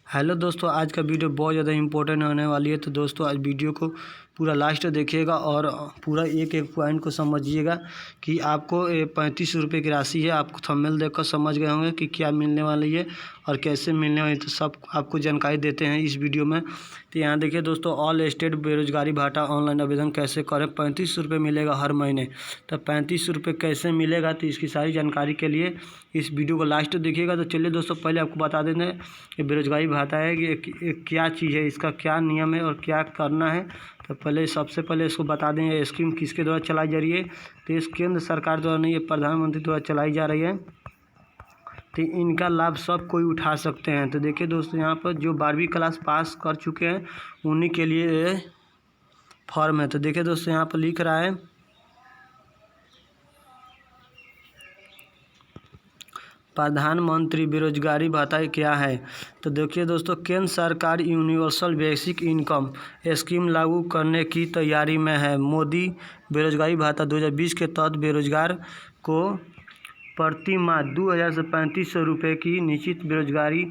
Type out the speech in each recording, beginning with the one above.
Hello दोस्तों, आज का वीडियो बहुत ज़्यादा इंपॉर्टेंट होने वाली है। तो दोस्तों आज वीडियो को पूरा लास्ट देखिएगा और पूरा एक एक पॉइंट को समझिएगा कि आपको 35 रुपये की राशि है। आपको थंबनेल देखकर समझ गए होंगे कि क्या मिलने वाली है और कैसे मिलने वाली है। तो सब आपको जानकारी देते हैं इस वीडियो में। तो यहाँ देखिए दोस्तों, ऑल स्टेट बेरोजगारी भत्ता ऑनलाइन आवेदन कैसे करें। 35 रुपये मिलेगा हर महीने। तो 35 रुपये कैसे मिलेगा, तो इसकी सारी जानकारी के लिए इस वीडियो को लास्ट देखिएगा। तो चलिए दोस्तों, पहले आपको बता दें कि बेरोजगारी भत्ता है कि क्या चीज़ है, इसका क्या नियम है और क्या करना है। तो पहले सबसे पहले इसको बता दें ये स्कीम किसके द्वारा चलाई जा रही है। तो इस केंद्र सरकार द्वारा नहीं, ये प्रधानमंत्री द्वारा चलाई जा रही है। तो इनका लाभ सब कोई उठा सकते हैं। तो देखिए दोस्तों, यहाँ पर जो 12वीं क्लास पास कर चुके हैं उन्हीं के लिए ये फॉर्म है। तो देखिए दोस्तों, यहाँ पर लिख रहा है प्रधानमंत्री बेरोजगारी भत्ता क्या है। तो देखिए दोस्तों, केंद्र सरकार यूनिवर्सल बेसिक इनकम स्कीम लागू करने की तैयारी में है। मोदी बेरोजगारी भत्ता 2020 के तहत बेरोजगार को प्रति माह 2000 से 3500 रुपये की निश्चित बेरोजगारी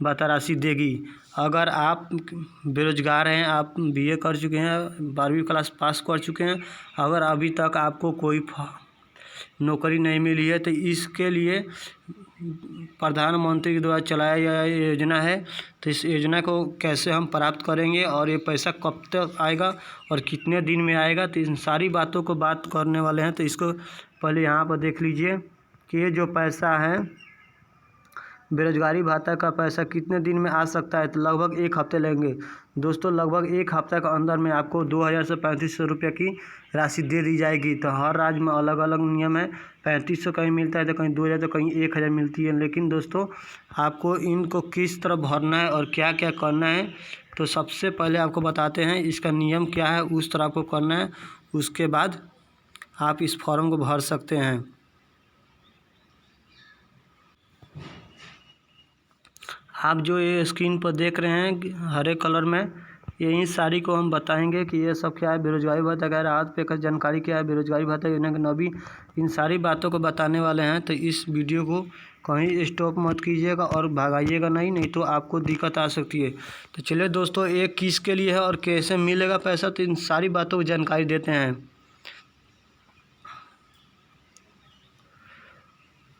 भत्ता राशि देगी। अगर आप बेरोजगार हैं, आप BA कर चुके हैं, 12वीं क्लास पास कर चुके हैं, अगर अभी तक आपको कोई नौकरी नहीं मिली है, तो इसके लिए प्रधानमंत्री के द्वारा चलाया गया योजना है। तो इस योजना को कैसे हम प्राप्त करेंगे और ये पैसा कब तक आएगा और कितने दिन में आएगा, तो इन सारी बातों को बात करने वाले हैं। तो इसको पहले यहाँ पर देख लीजिए कि ये जो पैसा है बेरोजगारी भत्ता का पैसा कितने दिन में आ सकता है। तो लगभग 1 हफ्ते लगेंगे दोस्तों। लगभग 1 हफ्ते के अंदर में आपको 2000 से 3500 रुपये की राशि दे दी जाएगी। तो हर राज्य में अलग अलग नियम है। 3500 कहीं मिलता है, तो कहीं 2000, तो कहीं 1000 मिलती है। लेकिन दोस्तों आपको इनको किस तरह भरना है और क्या क्या करना है, तो सबसे पहले आपको बताते हैं इसका नियम क्या है। उस तरह आपको करना है, उसके बाद आप इस फॉर्म को भर सकते हैं। आप जो ये स्क्रीन पर देख रहे हैं हरे कलर में, यही सारी को हम बताएंगे कि ये सब क्या है, बेरोजगारी भत्ता क्या है, राहत पे का जानकारी क्या है, बेरोजगारी भत्ता योजना के नवी, इन सारी बातों को बताने वाले हैं। तो इस वीडियो को कहीं स्टॉप मत कीजिएगा और भगाइएगा नहीं तो आपको दिक्कत आ सकती है। तो चलिए दोस्तों, ये किसके लिए है और कैसे मिलेगा पैसा, तो इन सारी बातों की जानकारी देते हैं।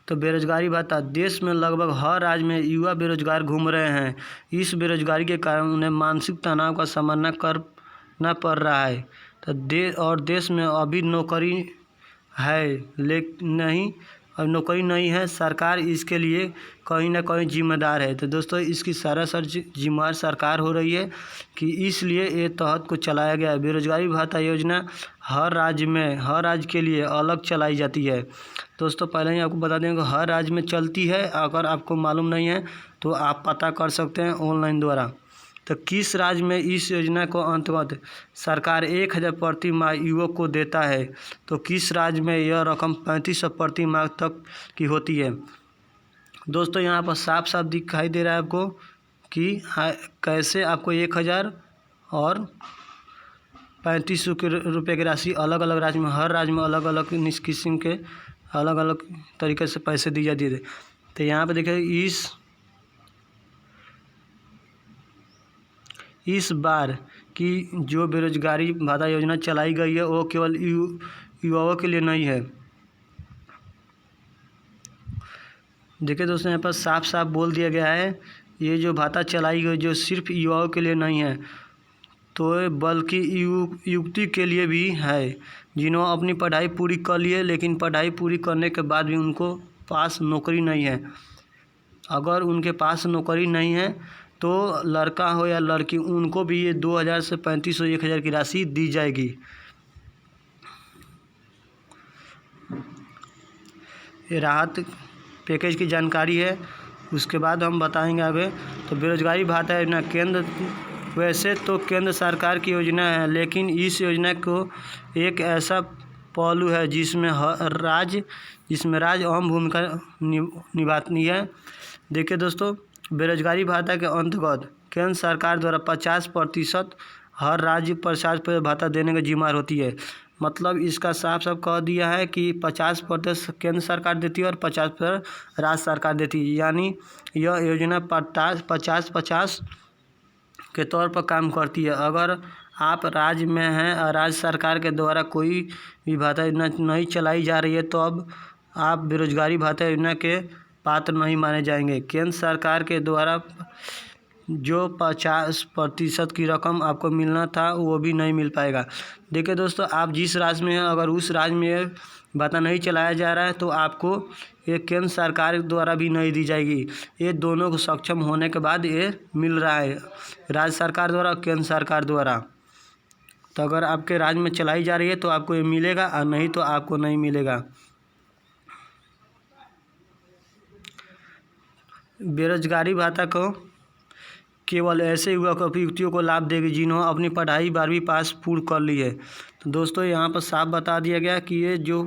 तो बेरोजगारी भत्ता देश में लगभग हर राज्य में युवा बेरोजगार घूम रहे हैं। इस बेरोजगारी के कारण उन्हें मानसिक तनाव का सामना करना पड़ रहा है। तो देश में अभी नौकरी है नौकरी नहीं है। सरकार इसके लिए कहीं ना कहीं जिम्मेदार है। तो दोस्तों इसकी सरासर जिम्मेदार सरकार हो रही है कि इसलिए ये तहत को चलाया गया है। बेरोजगारी भत्ता योजना हर राज्य के लिए अलग चलाई जाती है। दोस्तों पहले ही आपको बता दें कि हर राज्य में चलती है। अगर आपको मालूम नहीं है तो आप पता कर सकते हैं ऑनलाइन द्वारा। तो किस राज्य में इस योजना को अंतर्गत सरकार 1000 प्रति माह युवक को देता है, तो किस राज्य में यह रकम 3500 प्रति माह तक की होती है। दोस्तों यहाँ पर साफ साफ दिखाई दे रहा है आपको कि कैसे आपको 1000 और 3500 रुपये की राशि अलग अलग राज्य में, हर राज्य में अलग अलग किस्म के अलग अलग तरीके से पैसे दी जाती है। तो यहाँ पे देखिए इस बार की जो बेरोजगारी भत्ता योजना चलाई गई है वो केवल युवाओं के लिए नहीं है। देखिए दोस्तों, यहाँ पर साफ साफ बोल दिया गया है ये जो भत्ता चलाई गई जो सिर्फ युवाओं के लिए नहीं है, तो बल्कि युवती के लिए भी है जिन्होंने अपनी पढ़ाई पूरी कर ली है, लेकिन पढ़ाई पूरी करने के बाद भी उनको पास नौकरी नहीं है। अगर उनके पास नौकरी नहीं है तो लड़का हो या लड़की, उनको भी ये 2000 से 3500 1000 की राशि दी जाएगी। ये राहत पैकेज की जानकारी है, उसके बाद हम बताएंगे आगे। तो बेरोजगारी भत्ता योजना वैसे तो केंद्र सरकार की योजना है, लेकिन इस योजना को एक ऐसा पहलू है जिसमें राज्य अहम भूमिका निभाती है। देखिए दोस्तों, बेरोजगारी भत्ता के अंतर्गत केंद्र सरकार द्वारा 50% हर राज्य पर 50% भत्ता देने की जिम्मेदारी होती है। मतलब इसका साफ साफ कह दिया है कि 50% केंद्र सरकार देती है और 50% राज्य सरकार देती है। यानी यह योजना 50-50 के तौर पर काम करती है। अगर आप राज्य में हैं और राज्य सरकार के द्वारा कोई भी भत्ता योजना नहीं चलाई जा रही है तो अब आप बेरोजगारी भत्ता योजना के पात्र नहीं माने जाएंगे। केंद्र सरकार के द्वारा जो 50% की रकम आपको मिलना था वो भी नहीं मिल पाएगा। देखिए दोस्तों, आप जिस राज्य में हैं अगर उस राज्य में भत्ता नहीं चलाया जा रहा है तो आपको ये केंद्र सरकार द्वारा भी नहीं दी जाएगी। ये दोनों को सक्षम होने के बाद ये मिल रहा है, राज्य सरकार द्वारा और केंद्र सरकार द्वारा। तो अगर आपके राज्य में चलाई जा रही है तो आपको ये मिलेगा और नहीं तो आपको नहीं मिलेगा। बेरोजगारी भत्ता को केवल ऐसे युवक व्यक्तियों को लाभ देगी जिन्होंने अपनी पढ़ाई 12वीं पास पूर्ण कर ली है। तो दोस्तों यहाँ पर साफ बता दिया गया कि ये जो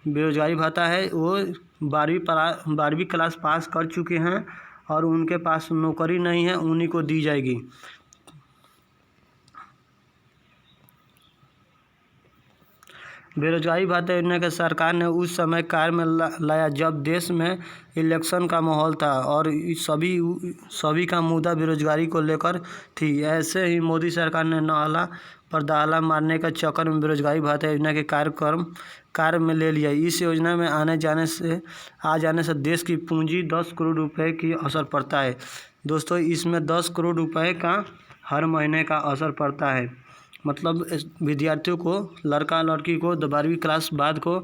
बेरोजगारी भत्ता है वो 12वीं क्लास पास कर चुके हैं और उनके पास नौकरी नहीं है, उन्हीं को दी जाएगी। बेरोजगारी भत्ता योजना के सरकार ने उस समय कार्य में लाया जब देश में इलेक्शन का माहौल था और सभी का मुद्दा बेरोजगारी को लेकर थी। ऐसे ही मोदी सरकार ने नाला पर दाला मारने का चक्कर में बेरोजगारी भत्ता योजना के कार्य में ले लिया। इस योजना में आ जाने से देश की पूंजी 10 करोड़ रुपए की असर पड़ता है। दोस्तों, इसमें 10 करोड़ रुपए का हर महीने का असर पड़ता है। मतलब विद्यार्थियों को, लड़का लड़की को 12वीं क्लास बाद को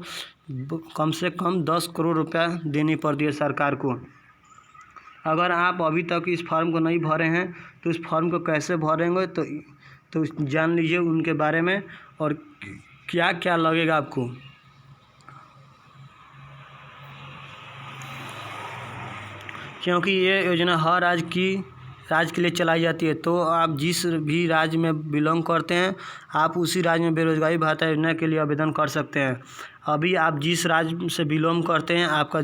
कम से कम 10 करोड़ रुपया देनी पड़ती है सरकार को। अगर आप अभी तक इस फॉर्म को नहीं भरे हैं तो इस फॉर्म को कैसे भरेंगे तो जान लीजिए उनके बारे में और क्या क्या लगेगा आपको। क्योंकि ये योजना हर राज्य के लिए चलाई जाती है, तो आप जिस भी राज्य में बिलोंग करते हैं आप उसी राज्य में बेरोजगारी भत्ता योजना के लिए आवेदन कर सकते हैं। अभी आप जिस राज्य से बिलोंग करते हैं, आपका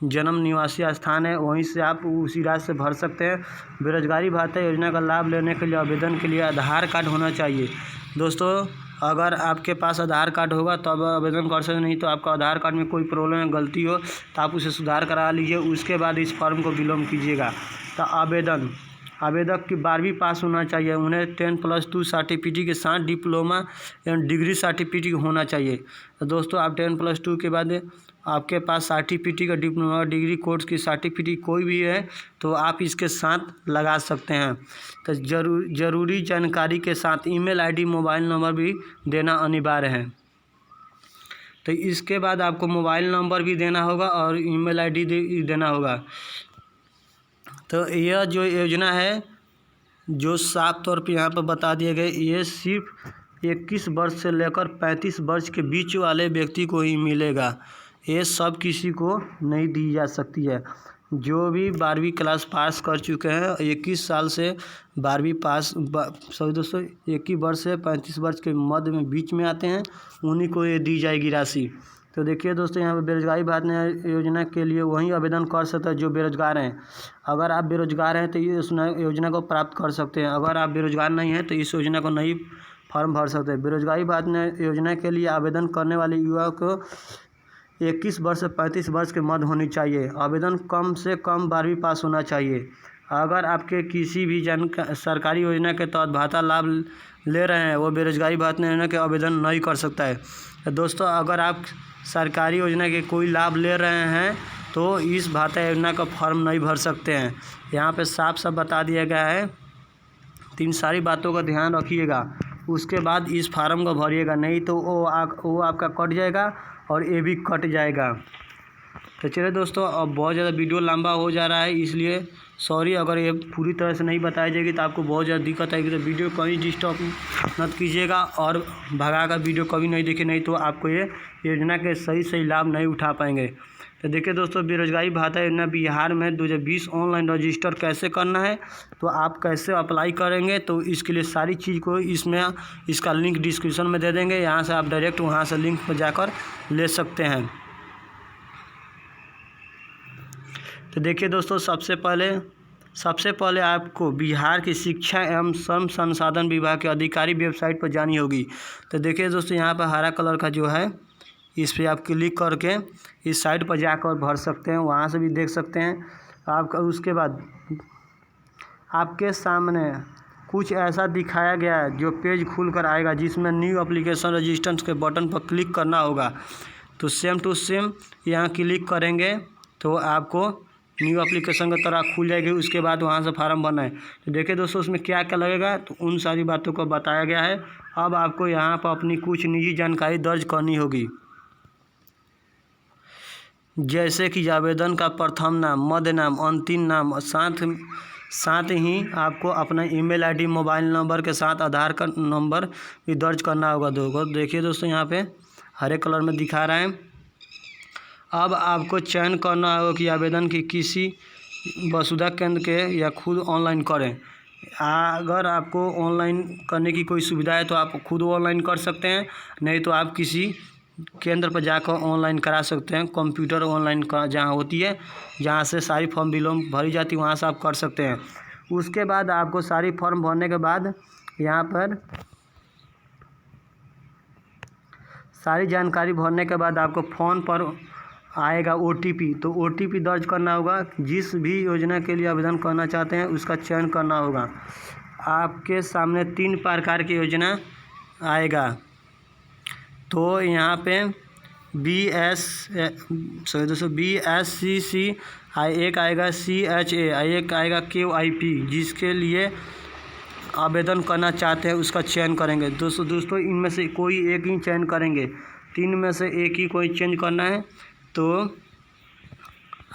जन्म निवासी स्थान है, वहीं से आप उसी राज्य से भर सकते हैं। बेरोजगारी भत्ता योजना का लाभ लेने के लिए आवेदन के लिए आधार कार्ड होना चाहिए। दोस्तों, अगर आपके पास आधार कार्ड होगा तो आप आवेदन कर सकते, नहीं तो आपका आधार कार्ड में कोई प्रॉब्लम है, गलती हो तो आप उसे सुधार करा लीजिए, उसके बाद इस फॉर्म को बिलोंग कीजिएगा। तो आवेदक की 12वीं पास होना चाहिए, उन्हें 10+2 सर्टिफिकेट के साथ डिप्लोमा एवं डिग्री सर्टिफिकेट होना चाहिए। तो दोस्तों, आप 10+2 के बाद आपके पास सर्टिफिकेट, डिप्लोमा, डिग्री कोर्स की सर्टिफिकेट कोई भी है तो आप इसके साथ लगा सकते हैं। तो ज़रूरी जानकारी के साथ ईमेल आईडी, मोबाइल नंबर भी देना अनिवार्य है। तो इसके बाद आपको मोबाइल नंबर भी देना होगा और ईमेल आईडी देना होगा। तो यह जो योजना है जो साफ तौर पे यहाँ पर बता दिए गए, ये सिर्फ 21 वर्ष से लेकर 35 वर्ष के बीच वाले व्यक्ति को ही मिलेगा। ये सब किसी को नहीं दी जा सकती है। जो भी 12वीं क्लास पास कर चुके हैं, 21 साल से 12वीं पास, सॉरी दोस्तों, 21 वर्ष से 35 वर्ष के मध्य में बीच में आते हैं, उन्हीं को ये दी जाएगी राशि। तो देखिए दोस्तों, यहाँ पर बेरोजगारी भत्ता योजना के लिए वही आवेदन कर सकते हैं जो बेरोजगार हैं। अगर आप बेरोजगार हैं तो इस योजना को प्राप्त कर सकते हैं। अगर आप बेरोजगार नहीं हैं तो इस योजना को नहीं फॉर्म भर सकते हैं। बेरोजगारी भत्ता योजना के लिए आवेदन करने वाले युवा को 21 वर्ष से 35 वर्ष के मध्य होनी चाहिए। आवेदन कम से कम 12वीं पास होना चाहिए। अगर आपके किसी भी सरकारी योजना के तहत भत्ता लाभ ले रहे हैं, वो बेरोजगारी भत्ता योजना के आवेदन नहीं कर सकता है। तो दोस्तों, अगर आप सरकारी योजना के कोई लाभ ले रहे हैं तो इस भत्ता योजना का फॉर्म नहीं भर सकते हैं। यहाँ पे साफ साफ बता दिया गया है। तो इन सारी बातों का ध्यान रखिएगा, उसके बाद इस फार्म को भरिएगा, नहीं तो वो आपका कट जाएगा और ये भी कट जाएगा। तो चलिए दोस्तों, अब बहुत ज़्यादा वीडियो लंबा हो जा रहा है, इसलिए सॉरी अगर ये पूरी तरह से नहीं बताई जाएगी तो आपको बहुत ज़्यादा दिक्कत आएगी। तो वीडियो कहीं डिस्टर्ब मत कीजिएगा और भगा कर वीडियो कभी नहीं देखे, नहीं तो आपको ये योजना के सही लाभ नहीं उठा पाएंगे। तो देखिए दोस्तों, बेरोजगारी भत्ता योजना बिहार में 2020 ऑनलाइन रजिस्टर कैसे करना है, तो आप कैसे अप्लाई करेंगे, तो इसके लिए सारी चीज़ को इसका लिंक डिस्क्रिप्शन में दे देंगे। यहाँ से आप डायरेक्ट वहाँ से लिंक पर जाकर ले सकते हैं। तो देखिए दोस्तों, सबसे पहले सबसे पहले आपको बिहार की शिक्षा एवं श्रम संसाधन विभाग के अधिकारी वेबसाइट पर जानी होगी। तो देखिए दोस्तों, यहाँ पर हरा कलर का जो है इस पर आप क्लिक करके इस साइट पर जाकर भर सकते हैं, वहाँ से भी देख सकते हैं आपका। उसके बाद आपके सामने कुछ ऐसा दिखाया गया है जो पेज खुल कर आएगा, जिसमें न्यू एप्लीकेशन रजिस्टर के बटन पर क्लिक करना होगा। तो सेम टू सेम यहाँ क्लिक करेंगे तो आपको न्यू एप्लीकेशन की तरह खुल जाएगी। उसके बाद वहाँ से फार्म भरना है। तो देखिए दोस्तों, उसमें क्या क्या लगेगा, तो उन सारी बातों को बताया गया है। अब आपको यहाँ पर अपनी कुछ निजी जानकारी दर्ज करनी होगी, जैसे कि आवेदन का प्रथम नाम, मध्य नाम, अंतिम नाम, साथ ही आपको अपना ईमेल आईडी, मोबाइल नंबर के साथ आधार का नंबर भी दर्ज करना होगा। देखिए दोस्तों, यहाँ पे हरे कलर में दिखा रहा है। अब आपको चयन करना होगा कि आवेदन की किसी वसुधा केंद्र के या खुद ऑनलाइन करें। अगर आपको ऑनलाइन करने की कोई सुविधा है तो आप खुद ऑनलाइन कर सकते हैं, नहीं तो आप किसी केंद्र पर जाकर ऑनलाइन करा सकते हैं। कंप्यूटर ऑनलाइन का जहाँ होती है, जहाँ से सारी फॉर्म बिलों भरी जाती है, वहाँ से आप कर सकते हैं। उसके बाद आपको सारी फॉर्म भरने के बाद यहाँ पर सारी जानकारी भरने के बाद आपको फ़ोन पर आएगा OTP। तो OTP दर्ज करना होगा। जिस भी योजना के लिए आवेदन करना चाहते हैं उसका चयन करना होगा। आपके सामने 3 प्रकार की योजना आएगा। तो यहाँ पे BSCC, एक आएगा CHA, एक आएगा QIP। जिसके लिए आवेदन करना चाहते हैं उसका चयन करेंगे। दोस्तों इनमें से कोई एक ही चयन करेंगे। 3 में से एक ही कोई चेंज करना है तो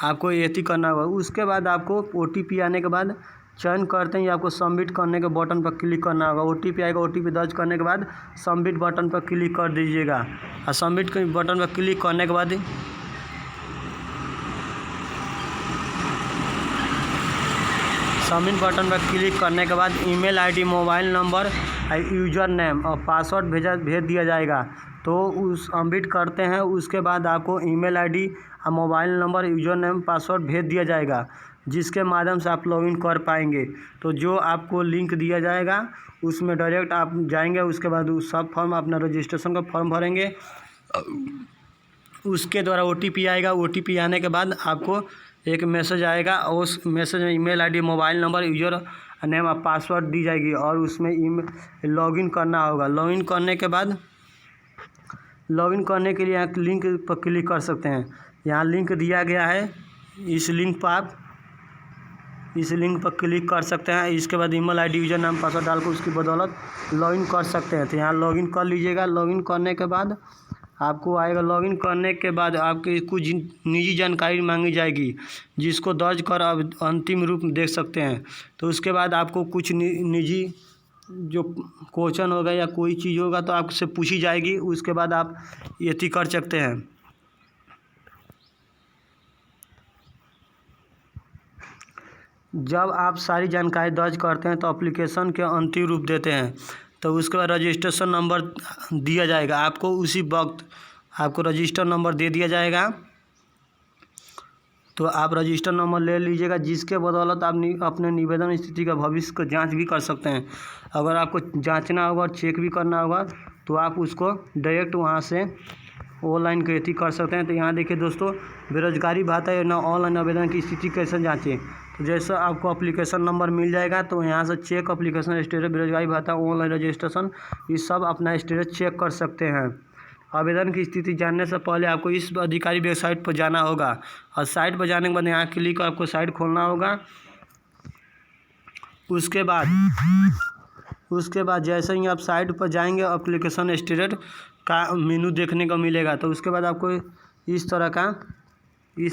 आपको यही करना होगा। उसके बाद आपको OTP आने के बाद चयन करते ही आपको सबमिट करने के बटन पर क्लिक करना होगा। OTP आएगा, OTP दर्ज करने के बाद सबमिट बटन पर क्लिक कर दीजिएगा। और सबमिट के बटन पर क्लिक करने के बाद email ID, mobile number, user name और पासवर्ड भेज दिया जाएगा। तो उस सबमिट करते हैं, उसके बाद आपको ईमेल आईडी और mobile number, user name, password भेज दिया जाएगा, जिसके माध्यम से आप लॉगिन कर पाएंगे। तो जो आपको लिंक दिया जाएगा उसमें डायरेक्ट आप जाएंगे। उसके बाद उस सब फॉर्म, अपना रजिस्ट्रेशन का फॉर्म भरेंगे। उसके द्वारा OTP आएगा। OTP आने के बाद आपको एक मैसेज आएगा और उस मैसेज में email ID, mobile number, user name और पासवर्ड दी जाएगी और उसमें लॉगिन करना होगा। लॉगिन करने के लिए यहाँ लिंक पर क्लिक कर सकते हैं। यहाँ लिंक दिया गया है, इस लिंक पर क्लिक कर सकते हैं। इसके बाद ईमेल आईडी, यूज़र नाम, पासवर्ड डालकर उसकी बदौलत लॉगिन कर सकते हैं। तो यहाँ लॉगिन कर लीजिएगा। लॉगिन करने के बाद आपको आएगा। लॉगिन करने के बाद आपकी कुछ निजी जानकारी मांगी जाएगी, जिसको दर्ज कर अब अंतिम रूप देख सकते हैं। तो उसके बाद आपको कुछ निजी जो क्वेश्चन होगा या कोई चीज़ होगा तो आपसे पूछी जाएगी। उसके बाद आप यही कर सकते हैं। जब आप सारी जानकारी दर्ज करते हैं तो एप्लीकेशन के अंतिम रूप देते हैं। तो उसके बाद रजिस्ट्रेशन नंबर दिया जाएगा आपको। उसी वक्त आपको रजिस्टर नंबर दे दिया जाएगा। तो आप रजिस्टर नंबर ले लीजिएगा, जिसके बदौलत आप अपने निवेदन स्थिति का भविष्य को जांच भी कर सकते हैं। अगर आपको जांचना होगा और चेक भी करना होगा तो आप उसको डायरेक्ट वहाँ से ऑनलाइन खेती कर सकते हैं। तो यहाँ देखिए दोस्तों, बेरोजगारी भत्ता योजना ऑनलाइन आवेदन की स्थिति कैसे जांचें। तो जैसा आपको एप्लीकेशन नंबर मिल जाएगा तो यहाँ से चेक एप्लीकेशन स्टेटस, बेरोजगारी भत्ता ऑनलाइन रजिस्ट्रेशन, ये सब अपना स्टेटस चेक कर सकते हैं। आवेदन की स्थिति जानने से पहले आपको इस अधिकारी वेबसाइट पर जाना होगा और साइट पर जाने के बाद यहाँ क्लिक कर आपको साइट खोलना होगा। उसके बाद जैसे ही आप साइट पर जाएंगे एप्लीकेशन स्टेटस का मेनू देखने को मिलेगा। तो उसके बाद आपको इस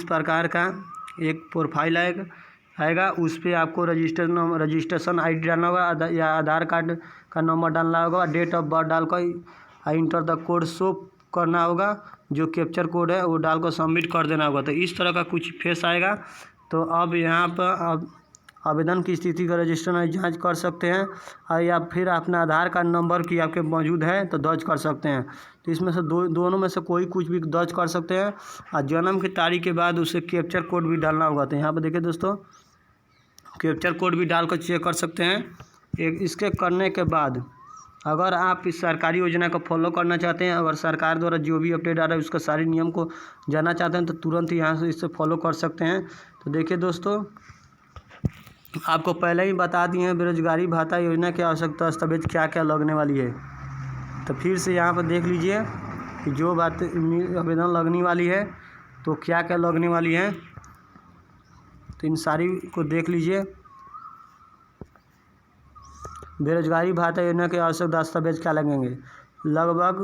प्रकार का एक प्रोफाइल आएगा। उस पर आपको रजिस्ट्रेशन ID डालना होगा या आधार कार्ड का नंबर डालना होगा। डेट ऑफ बर्थ डालकर इंटर द कोड शो करना होगा, जो कैप्चर कोड है वो डालकर सबमिट कर देना होगा। तो इस तरह का कुछ फेस आएगा। तो अब यहाँ पर आवेदन की स्थिति का रजिस्ट्रेशन जांच कर सकते हैं और या फिर अपना आधार कार्ड नंबर की आपके मौजूद है तो दर्ज कर सकते हैं। तो इसमें से दोनों में से कोई कुछ भी दर्ज कर सकते हैं। और जन्म की तारीख के बाद उसे कैप्चर कोड भी डालना होगा। तो यहाँ पर देखिए दोस्तों, कैप्चर कोड भी डाल कर चेक कर सकते हैं। इसके करने के बाद अगर आप इस सरकारी योजना को फॉलो करना चाहते हैं, अगर सरकार द्वारा जो भी अपडेट आ रहा है उसका सारे नियम को जानना चाहते हैं तो तुरंत यहाँ से इससे फॉलो कर सकते हैं। तो देखिए दोस्तों, आपको पहले ही बता दिए हैं बेरोजगारी भत्ता योजना की आवश्यकता दस्तावेज क्या क्या लगने वाली है। तो फिर से यहाँ पर देख लीजिए कि जो बात आवेदन लगने वाली है तो क्या क्या लगने वाली है, तो इन सारी को देख लीजिए। बेरोजगारी भत्ता योजना के आवश्यक दस्तावेज क्या लगेंगे। लगभग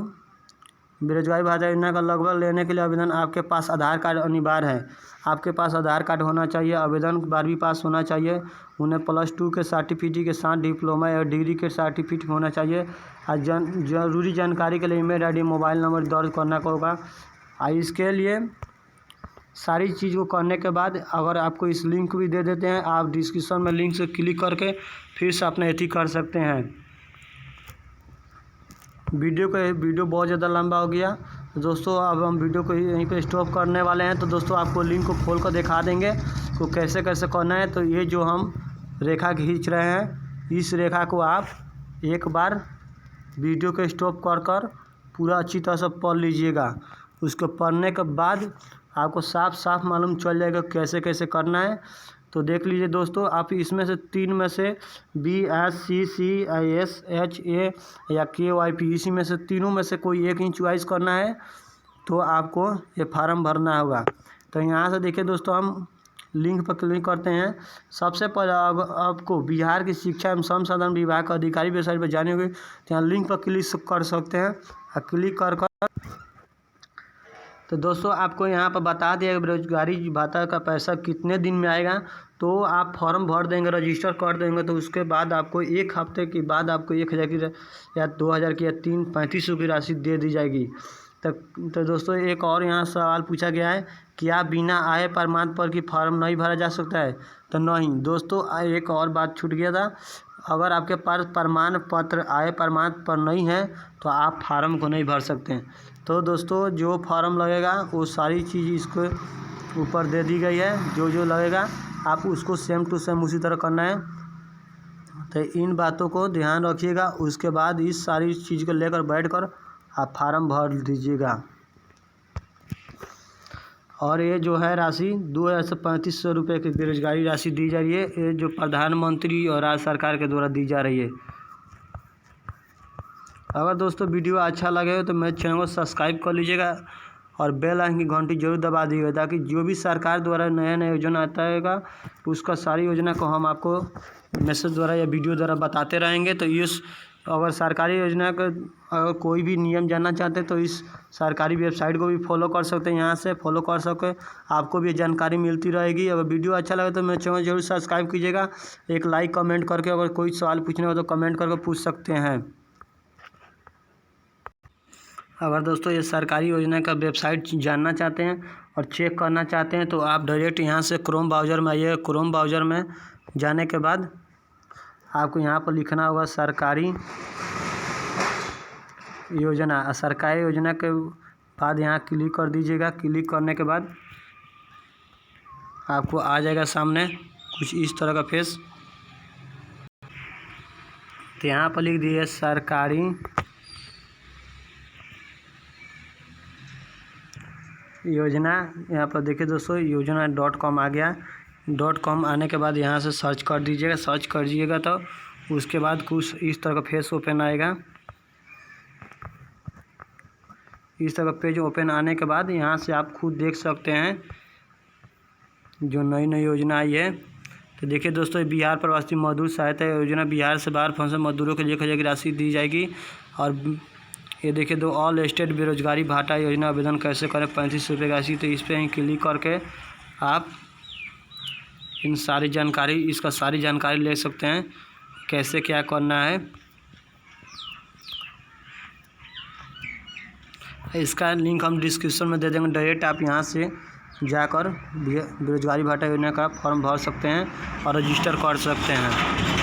बेरोजगारी भत्ता योजना का लगभग लेने के लिए आवेदन आपके पास आधार कार्ड अनिवार्य है। आपके पास आधार कार्ड होना चाहिए, आवेदन 12वीं पास होना चाहिए, उन्हें +2 के सर्टिफिकेट के साथ डिप्लोमा या डिग्री के सर्टिफिकेट होना चाहिए। जरूरी जानकारी के लिए ईमेल ID मोबाइल नंबर दर्ज करना होगा। इसके लिए सारी चीज़ को करने के बाद अगर आपको इस लिंक भी दे देते हैं, आप डिस्क्रिप्शन में लिंक से क्लिक करके फिर से अपना एथी कर सकते हैं। वीडियो बहुत ज़्यादा लंबा हो गया तो दोस्तों अब हम वीडियो को यहीं पे स्टॉप करने वाले हैं। तो दोस्तों आपको लिंक को खोल कर दिखा देंगे तो कैसे कैसे करना है। तो ये जो हम रेखा खींच रहे हैं, इस रेखा को आप एक बार वीडियो को स्टॉप कर पूरा अच्छी तरह से पढ़ लीजिएगा। उसको पढ़ने के बाद आपको साफ साफ मालूम चल जाएगा कैसे कैसे करना है। तो देख लीजिए दोस्तों, आप इसमें से 3 में से BSCCISHA या KYP इसी में से तीनों में से कोई एक ही चॉइस करना है तो आपको ये फार्म भरना होगा। तो यहाँ से देखिए दोस्तों, हम लिंक पर क्लिक करते हैं। सबसे पहले आपको बिहार की शिक्षा एवं संसाधन विभाग का अधिकारी वेबसाइट पर जाने होगी, तो यहाँ लिंक पर क्लिक कर सकते हैं। क्लिक कर तो दोस्तों आपको यहाँ पर बता दिया बेरोजगारी भत्ता का पैसा कितने दिन में आएगा। तो आप फॉर्म भर देंगे, रजिस्टर कर देंगे, तो उसके बाद आपको 1 हफ्ते के बाद आपको 1000 की या 2000 की या 3500 की राशि दे दी जाएगी। तो दोस्तों एक और यहाँ सवाल पूछा गया है, क्या बिना आय प्रमाण पत्र की फॉर्म नहीं भरा जा सकता है। तो नहीं दोस्तों, एक और बात छूट गया था, अगर आपके पास प्रमाण पत्र आय प्रमाण पत्र नहीं है तो आप फार्म को नहीं भर सकते हैं। तो दोस्तों जो फार्म लगेगा वो सारी चीज़ इसके ऊपर दे दी गई है, जो लगेगा आप उसको सेम टू सेम उसी तरह करना है। तो इन बातों को ध्यान रखिएगा, उसके बाद इस सारी चीज़ को लेकर बैठकर आप फार्म भर दीजिएगा। और ये जो है राशि 2000 से 3500 रुपये की बेरोजगारी राशि दी जा रही है, ये जो प्रधानमंत्री और राज्य सरकार के द्वारा दी जा रही है। अगर दोस्तों वीडियो अच्छा लगे तो मेरे चैनल को सब्सक्राइब कर लीजिएगा और बेल आइकन की घंटी जरूर दबा दीजिएगा, ताकि जो भी सरकार द्वारा नया योजना आता है उसका सारी योजना को हम आपको मैसेज द्वारा या वीडियो द्वारा बताते रहेंगे। तो इस अगर सरकारी योजना का अगर कोई भी नियम जानना चाहते हैं तो इस सरकारी वेबसाइट को भी फॉलो कर सकते हैं, यहाँ से फॉलो कर सके, आपको भी जानकारी मिलती रहेगी। अगर वीडियो अच्छा लगे तो मेरे चैनल जरूर सब्सक्राइब कीजिएगा। एक लाइक कमेंट करके अगर कोई सवाल पूछना हो तो कमेंट करके पूछ सकते हैं। अगर दोस्तों ये सरकारी योजना का वेबसाइट जानना चाहते हैं और चेक करना चाहते हैं तो आप डायरेक्ट यहाँ से क्रोम ब्राउज़र में आइए। क्रोम ब्राउज़र में जाने के बाद आपको यहाँ पर लिखना होगा सरकारी योजना। सरकारी योजना के बाद यहाँ क्लिक कर दीजिएगा। क्लिक करने के बाद आपको आ जाएगा सामने कुछ इस तरह का पेज। तो यहाँ पर लिख दिए सरकारी योजना। यहाँ पर देखिए दोस्तों योजना.com आ गया। .com आने के बाद यहाँ से सर्च कर दीजिएगा। सर्च कर दीजिएगा तो उसके बाद कुछ इस तरह का पेज ओपन आएगा। इस तरह का पेज ओपन आने के बाद यहाँ से आप खुद देख सकते हैं जो नई नई योजना आई है। तो देखिए दोस्तों, बिहार प्रवासी मजदूर सहायता योजना, बिहार से बाहर फंसे मजदूरों के लिए 1000 की राशि दी जाएगी। और ये देखिए दो ऑल स्टेट बेरोजगारी भत्ता योजना आवेदन कैसे करें 3500 रुपये की राशि। तो इस पर ही क्लिक करके आप इन सारी जानकारी इसका सारी जानकारी ले सकते हैं, कैसे क्या करना है। इसका लिंक हम डिस्क्रिप्शन में दे देंगे, डायरेक्ट आप यहाँ से जाकर बेरोजगारी भत्ता योजना का फॉर्म भर सकते हैं और रजिस्टर कर सकते हैं।